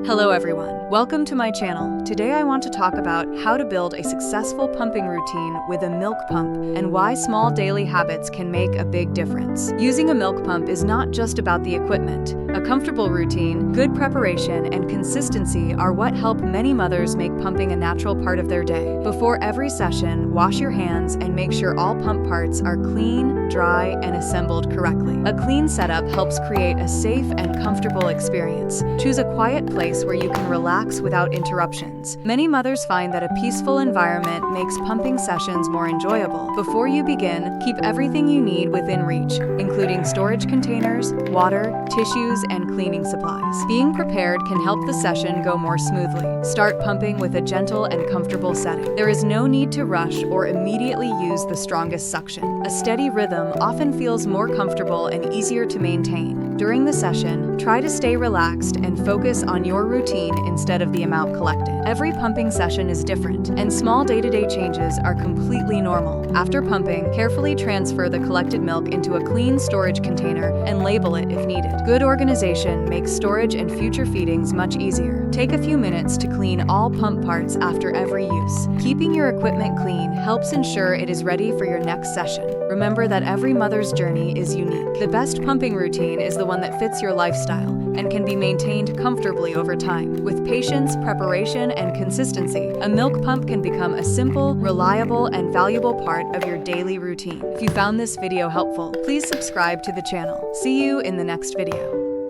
Hello everyone, welcome to my channel. Today I want to talk about how to build a successful pumping routine with a milk pump and why small daily habits can make a big difference. Using a milk pump is not just about the equipment. A comfortable routine, good preparation, and consistency are what help many mothers make pumping a natural part of their day. Before every session, wash your hands and make sure all pump parts are clean, dry, and assembled correctly. A clean setup helps create a safe and comfortable experience. Choose a quiet place where you can relax without interruptions. Many mothers find that a peaceful environment makes pumping sessions more enjoyable. Before you begin, keep everything you need within reach, including storage containers, water, tissues, and cleaning supplies. Being prepared can help the session go more smoothly. Start pumping with a gentle and comfortable setting. There is no need to rush or immediately use the strongest suction. A steady rhythm often feels more comfortable and easier to maintain. During the session, try to stay relaxed and focus on your routine instead of the amount collected. Every pumping session is different, and small day-to-day changes are completely normal. After pumping, carefully transfer the collected milk into a clean storage container and label it if needed. Good organization makes storage and future feedings much easier. Take a few minutes to clean all pump parts after every use. Keeping your equipment clean helps ensure it is ready for your next session. Remember that every mother's journey is unique. The best pumping routine is the one that fits your lifestyle and can be maintained comfortably over time. With patience, preparation, and consistency, a milk pump can become a simple, reliable, and valuable part of your daily routine. If you found this video helpful, please subscribe to the channel. See you in the next video.